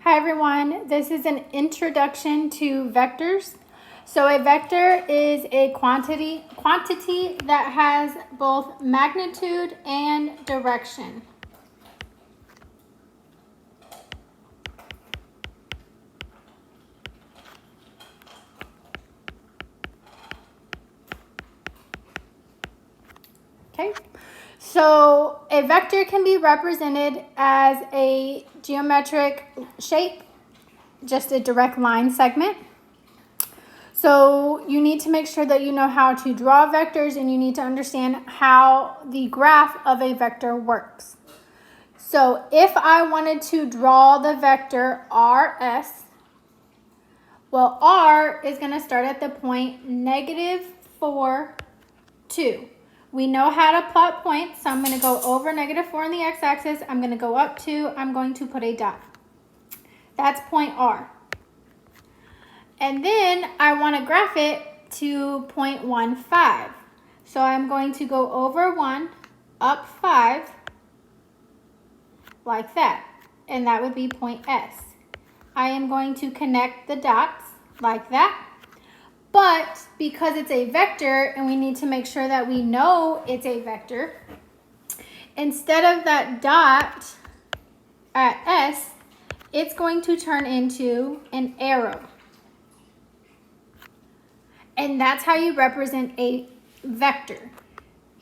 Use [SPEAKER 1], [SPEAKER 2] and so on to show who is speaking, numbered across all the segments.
[SPEAKER 1] Hi everyone, this is an introduction to vectors. So a vector is a quantity that has both magnitude and direction. Okay, so a vector can be represented as a geometric shape, just a direct line segment. So you need to make sure that you know how to draw vectors, and you need to understand how the graph of a vector works. So if I wanted to draw the vector RS, well, R is going to start at the point -4, 2. We know how to plot points, so I'm going to go over -4 on the x-axis. I'm going to go up 2. I'm going to put a dot. That's point R. And then I want to graph it to 0.15. So I'm going to go over 1, up 5, like that. And that would be point S. I am going to connect the dots like that. But because it's a vector and we need to make sure that we know it's a vector, instead of that dot at S, it's going to turn into an arrow. And that's how you represent a vector.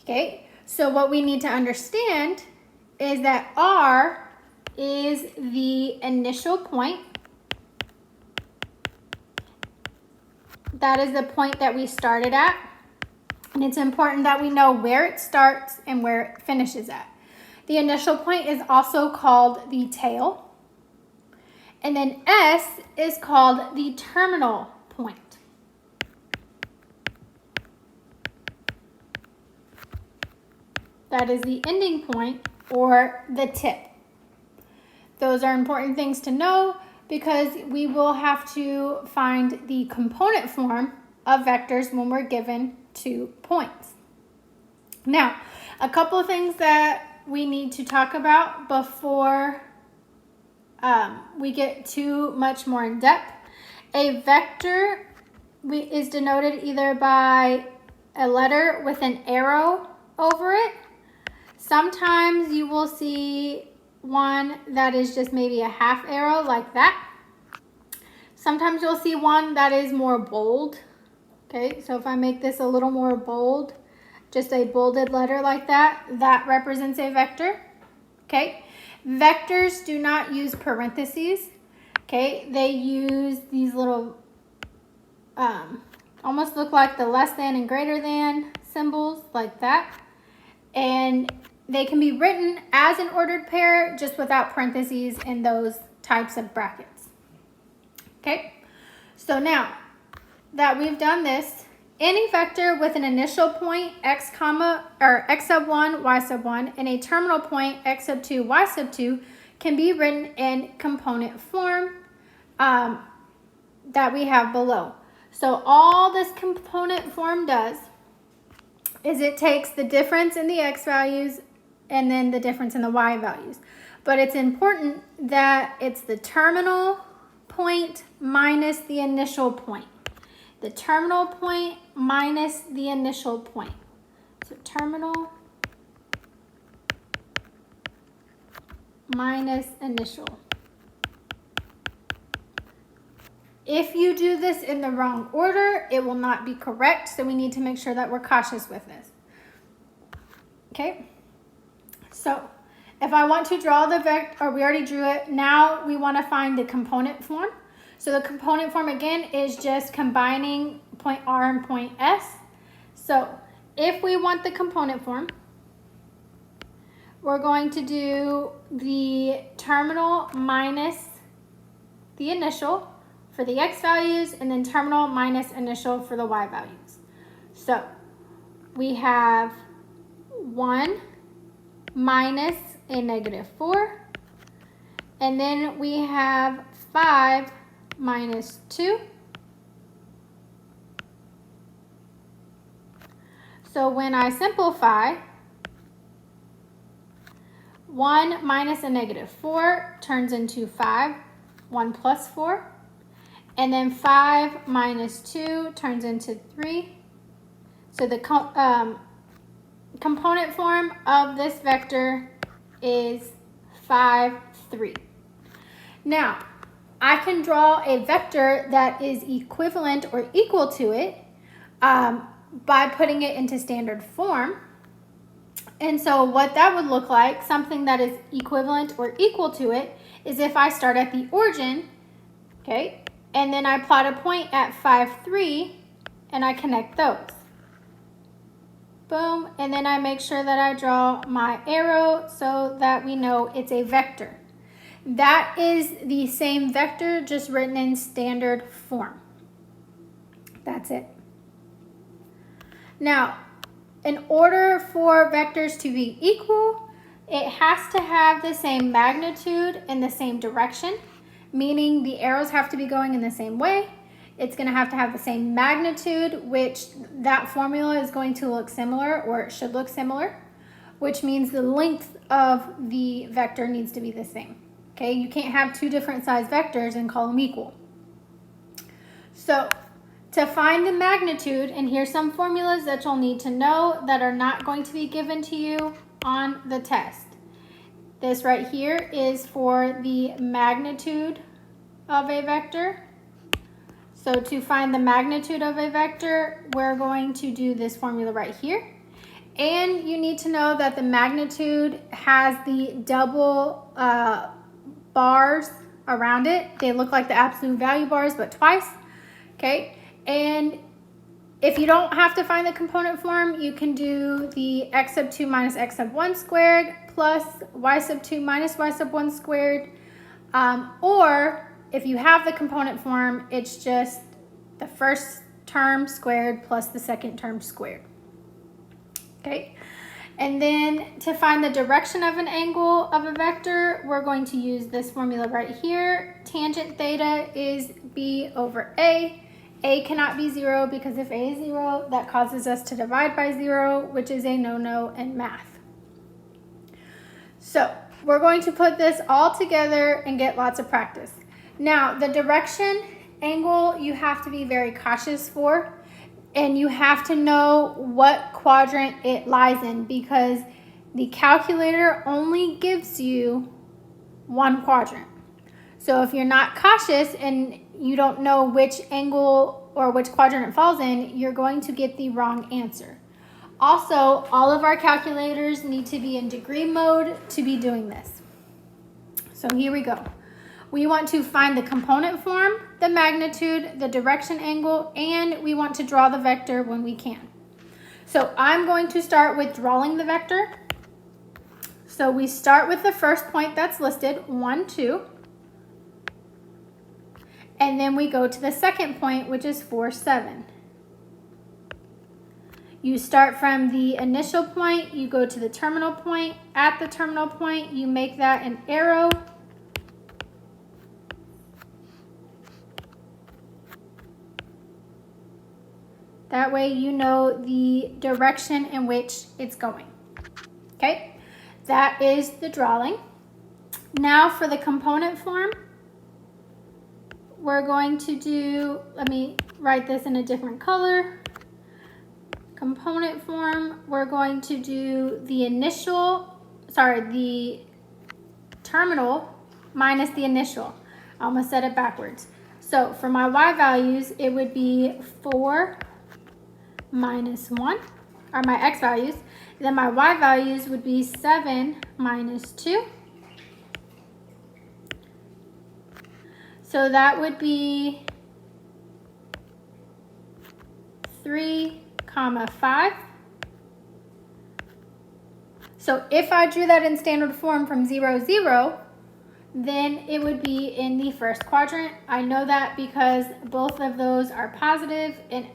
[SPEAKER 1] Okay, so what we need to understand is that R is the initial point. That is the point that we started at. And it's important that we know where it starts and where it finishes at. The initial point is also called the tail. And then S is called the terminal point. That is the ending point or the tip. Those are important things to know because we will have to find the component form of vectors when we're given 2 points. Now, a couple of things that we need to talk about before we get too much more in depth. A vector is denoted either by a letter with an arrow over it. Sometimes you will see one that is just maybe a half arrow like that. Sometimes you'll see one that is more bold. Okay, so if I make this a little more bold, just a bolded letter like that, that represents a vector. Okay, vectors do not use parentheses. Okay, they use these little, almost look like the less than and greater than symbols like that. And they can be written as an ordered pair, just without parentheses in those types of brackets. Okay, so now that we've done this, any vector with an initial point x comma or x sub 1, y sub 1, and a terminal point x sub 2, y sub 2 can be written in component form that we have below. So all this component form does is it takes the difference in the x values and then the difference in the y values. But it's important that it's the terminal point minus the initial point. The terminal point minus the initial point. So terminal minus initial. If you do this in the wrong order, it will not be correct. So we need to make sure that we're cautious with this. Okay. So if I want to draw the vector, or we already drew it, now we want to find the component form. So the component form again is just combining point R and point S. So if we want the component form, we're going to do the terminal minus the initial for the x values, and then terminal minus initial for the y values. So we have 1 minus a -4, and then we have 5 minus 2. So when I simplify, 1 minus a -4 turns into 5. 1 plus 4. And then 5 minus 2 turns into 3. So the component form of this vector is 5, 3. Now, I can draw a vector that is equivalent or equal to it by putting it into standard form. And so what that would look like, something that is equivalent or equal to it, is if I start at the origin, okay, and then I plot a point at 5, 3, and I connect those. Boom, and then I make sure that I draw my arrow so that we know it's a vector. That is the same vector, just written in standard form. That's it. Now, in order for vectors to be equal, it has to have the same magnitude and the same direction, meaning the arrows have to be going in the same way. It's going to have the same magnitude, which that formula is going to look similar, or it should look similar, which means the length of the vector needs to be the same. Okay, you can't have two different size vectors and call them equal. So to find the magnitude, and here's some formulas that you'll need to know that are not going to be given to you on the test. This right here is for the magnitude of a vector. So to find the magnitude of a vector, we're going to do this formula right here. And you need to know that the magnitude has the double bars around it. They look like the absolute value bars, but twice. Okay, and if you don't have to find the component form, you can do the x sub 2 minus x sub 1 squared plus y sub 2 minus y sub 1 squared. Or if you have the component form, it's just the first term squared plus the second term squared. Okay, and then to find the direction of an angle of a vector, we're going to use this formula right here. Tangent theta is b over a. A cannot be 0 because if a is 0, that causes us to divide by 0, which is a no-no in math. So we're going to put this all together and get lots of practice. Now, the direction angle you have to be very cautious for, and you have to know what quadrant it lies in, because the calculator only gives you one quadrant. So if you're not cautious and you don't know which angle or which quadrant it falls in, you're going to get the wrong answer. Also, all of our calculators need to be in degree mode to be doing this. So here we go. We want to find the component form, the magnitude, the direction angle, and we want to draw the vector when we can. So I'm going to start with drawing the vector. So we start with the first point that's listed, 1, 2. And then we go to the second point, which is 4, 7. You start from the initial point, you go to the terminal point. At the terminal point, you make that an arrow. That way you know the direction in which it's going. Okay, that is the drawing. Now for the component form, we're going to do, let me write this in a different color. Component form, we're going to do the the terminal minus the initial. I almost said it backwards. So for my y values, it would be 4 minus 1, or my x values. Then my y values would be 7 minus 2. So that would be 3, 5. So if I drew that in standard form from 0, 0, then it would be in the first quadrant. I know that because both of those are positive, and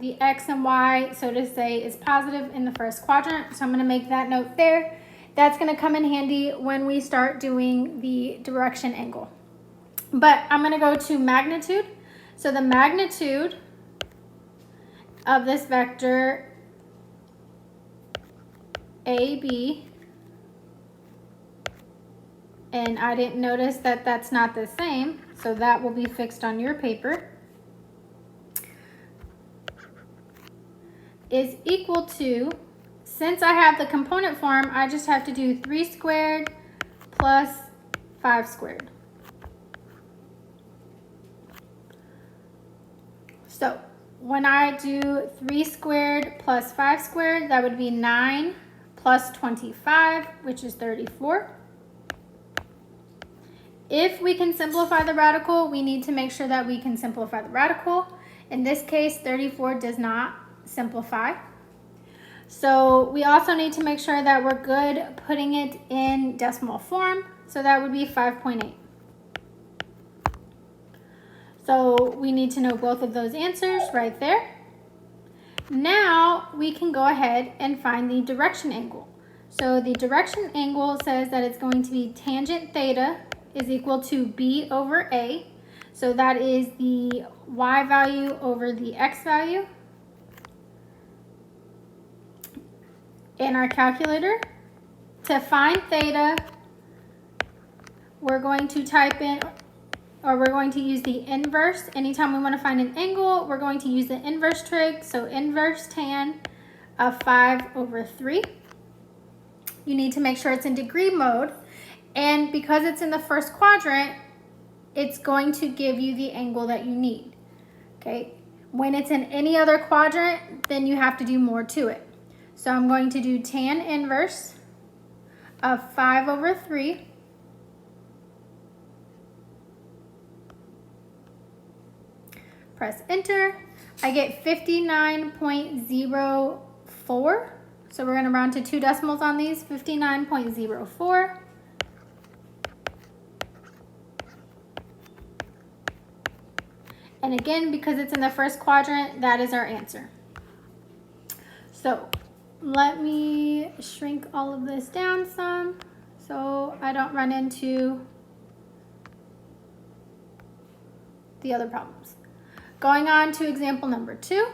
[SPEAKER 1] the x and y, so to say, is positive in the first quadrant. So I'm going to make that note there. That's going to come in handy when we start doing the direction angle. But I'm going to go to magnitude. So the magnitude of this vector AB and I didn't notice that that's not the same, so that will be fixed on your paper, is equal to, since I have the component form, I just have to do 3 squared plus 5 squared. So when I do 3 squared plus 5 squared, that would be 9 plus 25, which is 34. If we can simplify the radical, we need to make sure that we can simplify the radical. In this case, 34 does not simplify. So we also need to make sure that we're good putting it in decimal form. So that would be 5.8. So we need to know both of those answers right there. Now we can go ahead and find the direction angle. So the direction angle says that it's going to be tangent theta is equal to b over a. So that is the y value over the x value. In our calculator, to find theta, we're going to type in, or we're going to use the inverse. Anytime we want to find an angle, we're going to use the inverse trig. So inverse tan of 5 over 3. You need to make sure it's in degree mode. And because it's in the first quadrant, it's going to give you the angle that you need. Okay. When it's in any other quadrant, then you have to do more to it. So I'm going to do tan inverse of 5 over 3. Press enter. I get 59.04. So we're going to round to 2 decimals on these, 59.04. And again, because it's in the first quadrant, that is our answer. So let me shrink all of this down some so I don't run into the other problems. Going on to example number 2,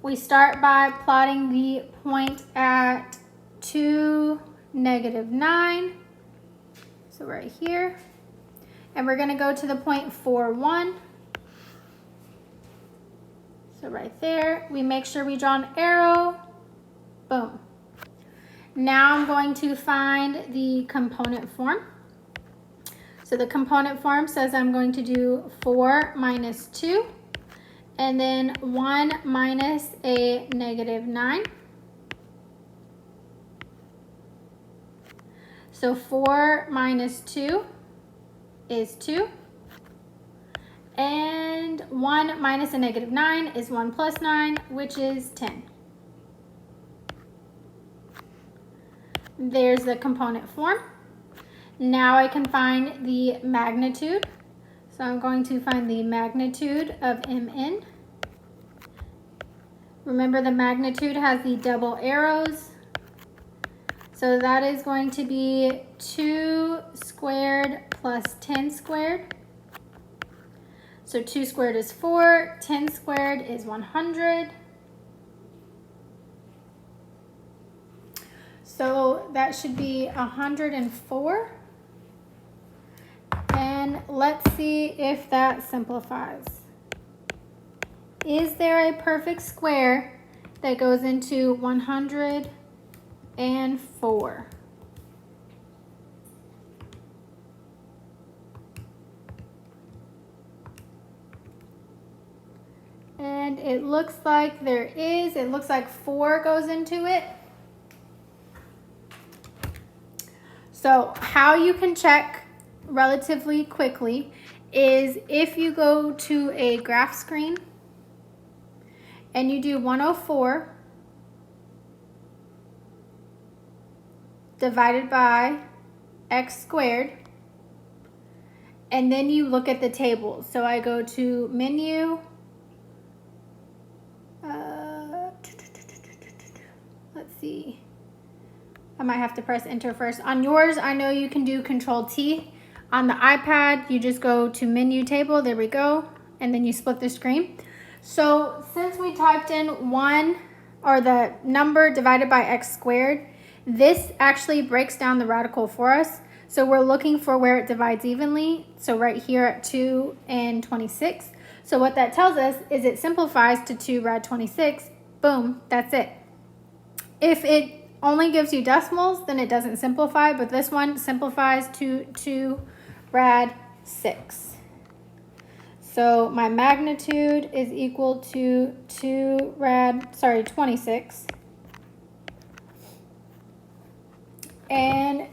[SPEAKER 1] we start by plotting the point at 2, -9. So right here. And we're going to go to the point 4, 1. So right there, we make sure we draw an arrow. Boom. Now I'm going to find the component form. So the component form says I'm going to do 4 minus 2, and then 1 minus a -9. So 4 minus 2 is 2. And 1 minus a -9 is 1 plus 9, which is 10. There's the component form. Now I can find the magnitude. So I'm going to find the magnitude of mn. Remember, the magnitude has the double arrows. So that is going to be 2 squared plus 10 squared. So 2 squared is 4, 10 squared is 100. So that should be 104. And let's see if that simplifies. Is there a perfect square that goes into 104? And it looks like there is. It looks like 4 goes into it. So how you can check relatively quickly is if you go to a graph screen and you do 104 divided by x squared, and then you look at the table. So I go to menu, let's see, I might have to press enter first. On yours, I know you can do Control T. On the iPad, you just go to menu table, there we go, and then you split the screen. So since we typed in 1, or the number divided by x squared, this actually breaks down the radical for us. So we're looking for where it divides evenly. So right here at 2 and 26. So what that tells us is it simplifies to 2 rad 26. Boom, that's it. If it only gives you decimals, then it doesn't simplify, but this one simplifies to 2 rad 6. So my magnitude is equal to 26. And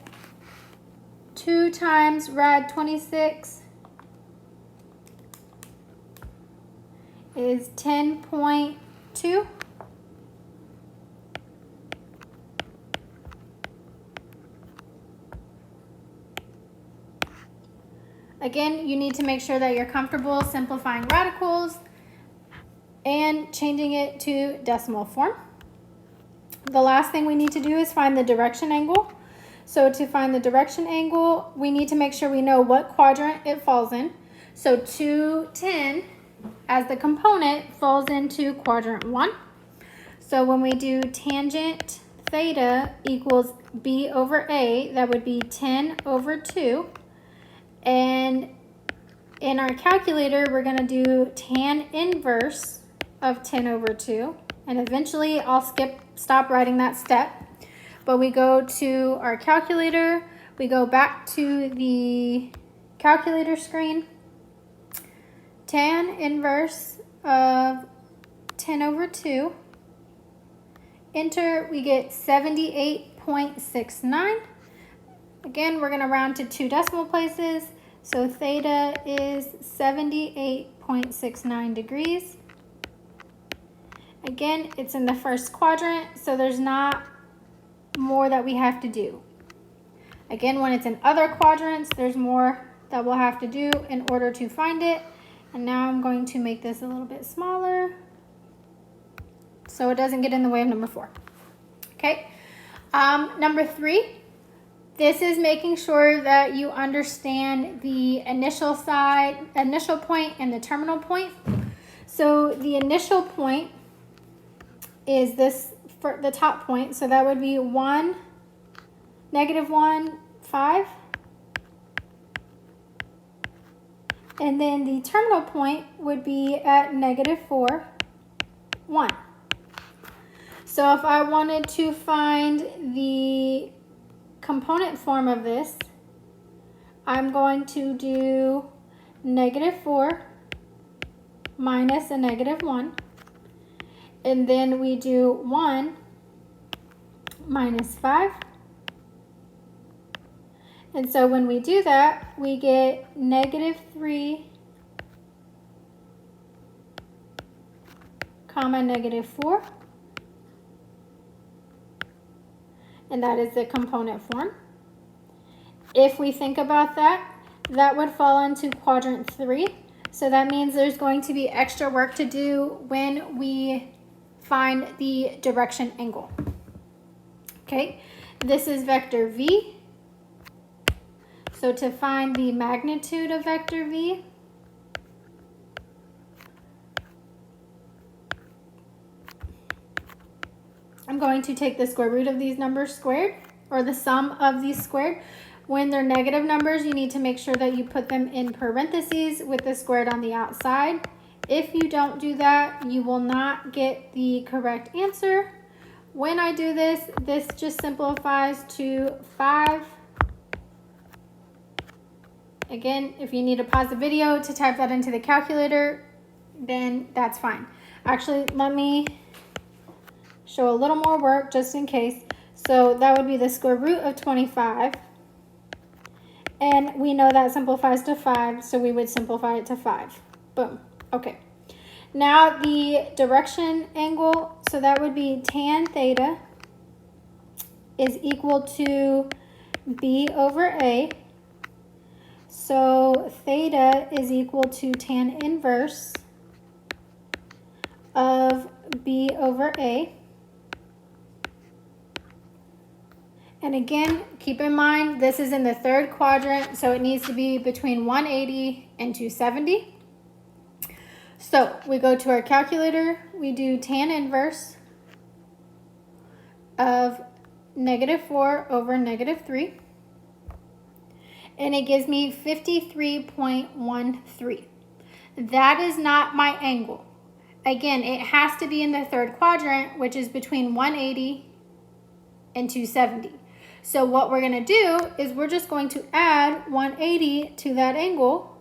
[SPEAKER 1] 2 times rad 26 is 10.2. Again, you need to make sure that you're comfortable simplifying radicals and changing it to decimal form. The last thing we need to do is find the direction angle. So to find the direction angle, we need to make sure we know what quadrant it falls in. So 210 as the component falls into quadrant 1. So when we do tangent theta equals b over a, that would be 10 over 2. And in our calculator, we're going to do tan inverse of 10 over 2. And eventually I'll stop writing that step. But we go to our calculator, we go back to the calculator screen. Tan inverse of 10 over 2. Enter, we get 78.69. Again, we're going to round to 2 decimal places. So theta is 78.69 degrees. Again, it's in the first quadrant, so there's not more that we have to do. Again, when it's in other quadrants, there's more that we'll have to do in order to find it. And now I'm going to make this a little bit smaller so it doesn't get in the way of number 4. Okay, number 3. This is making sure that you understand the initial point and the terminal point. So the initial point is this for the top point. So that would be 1, -1, 5. And then the terminal point would be at -4, 1. So if I wanted to find the component form of this, I'm going to do -4 minus a -1, and then we do 1 minus 5, and so when we do that, we get -3, comma -4, and that is the component form. If we think about that, that would fall into quadrant 3. So that means there's going to be extra work to do when we find the direction angle. Okay, this is vector V. So to find the magnitude of vector V, I'm going to take the square root of these numbers squared, or the sum of these squared. When they're negative numbers, you need to make sure that you put them in parentheses with the squared on the outside. If you don't do that, you will not get the correct answer. When I do this, this just simplifies to 5. Again, if you need to pause the video to type that into the calculator, then that's fine. Actually, let me show a little more work just in case. So that would be the square root of 25. And we know that simplifies to 5, so we would simplify it to 5. Boom. Okay. Now the direction angle, so that would be tan theta is equal to b over a. So theta is equal to tan inverse of b over a. And again, keep in mind, this is in the third quadrant, so it needs to be between 180 and 270. So we go to our calculator, we do tan inverse of -4 over -3. and it gives me 53.13. That is not my angle. Again, it has to be in the third quadrant, which is between 180 and 270. So what we're going to do is we're just going to add 180 to that angle,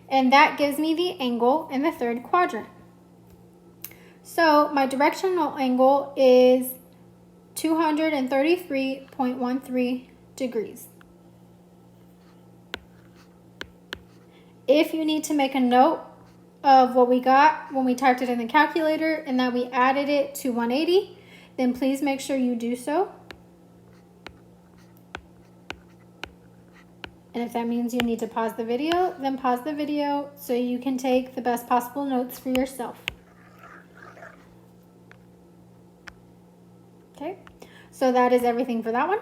[SPEAKER 1] and that gives me the angle in the third quadrant. So my directional angle is 233.13 degrees. If you need to make a note of what we got when we typed it in the calculator and that we added it to 180, then please make sure you do so. And if that means you need to pause the video, then pause the video so you can take the best possible notes for yourself. Okay, so that is everything for that one.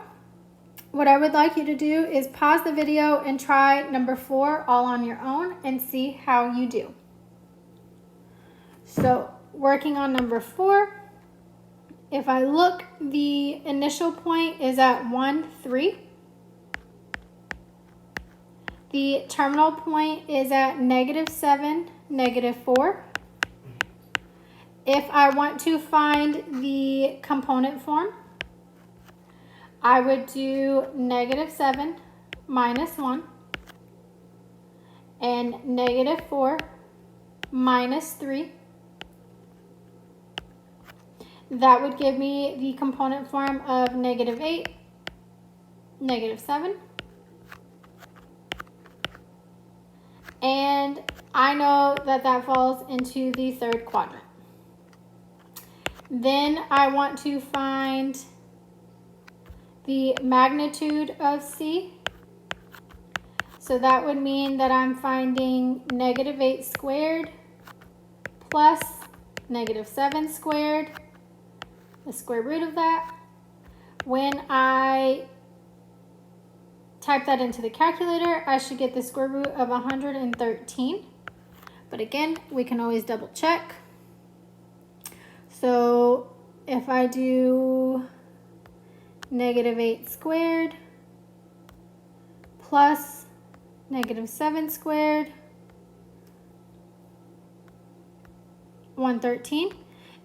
[SPEAKER 1] What I would like you to do is pause the video and try number 4 all on your own and see how you do. So working on number 4, if I look, the initial point is at 1, 3. The terminal point is at -7, -4. If I want to find the component form, I would do -7 minus 1 and -4 minus 3. That would give me the component form of -8, -7. And I know that that falls into the third quadrant. Then I want to find the magnitude of C. So that would mean that I'm finding -8 squared plus -7 squared, the square root of that. When I type that into the calculator, I should get the square root of 113. But again, we can always double check. So if I do -8 squared plus -7 squared, 113.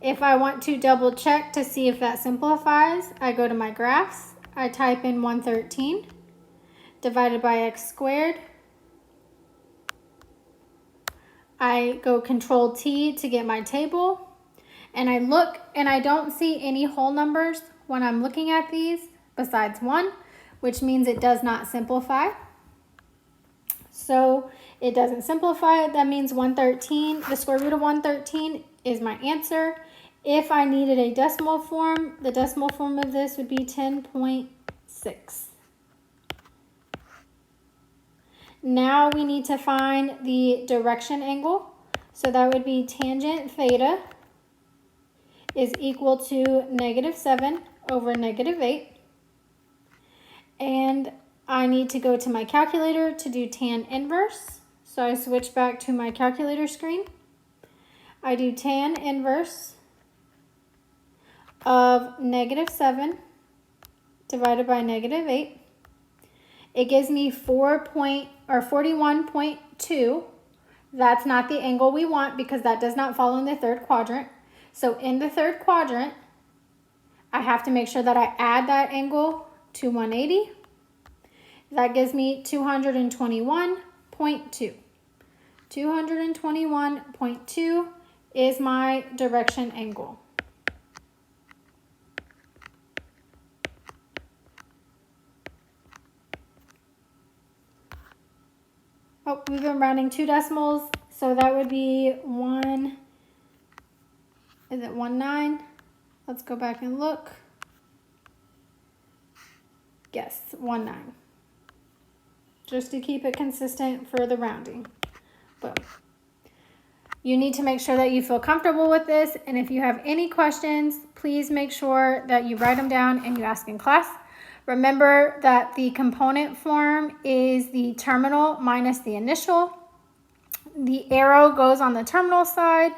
[SPEAKER 1] If I want to double check to see if that simplifies, I go to my graphs, I type in 113 divided by x squared. I go Control T to get my table, and I look and I don't see any whole numbers when I'm looking at these besides 1, which means it does not simplify. So it doesn't simplify. That means 113, the square root of 113 is my answer. If I needed a decimal form, the decimal form of this would be 10.6. Now we need to find the direction angle. So that would be tangent theta is equal to -7 over -8. And I need to go to my calculator to do tan inverse. So I switch back to my calculator screen. I do tan inverse of -7 divided by -8. It gives me 41.2. That's not the angle we want because that does not fall in the third quadrant. So in the third quadrant, I have to make sure that I add that angle to 180. That gives me 221.2. 221.2 is my direction angle. Oh, we've been rounding 2 decimals, so that would be 1, is it 19? Let's go back and look. Yes, 19. Just to keep it consistent for the rounding. Boom. You need to make sure that you feel comfortable with this, and if you have any questions, please make sure that you write them down and you ask in class. Remember that the component form is the terminal minus the initial. The arrow goes on the terminal side.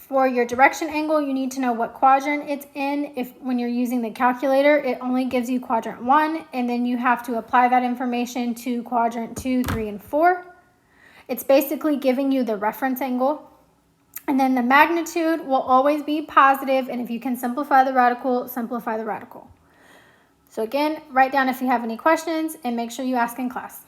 [SPEAKER 1] For your direction angle, you need to know what quadrant it's in. If when you're using the calculator, it only gives you quadrant 1, and then you have to apply that information to quadrant 2, 3, and 4. It's basically giving you the reference angle. And then the magnitude will always be positive, and if you can simplify the radical, simplify the radical. So again, write down if you have any questions, and make sure you ask in class.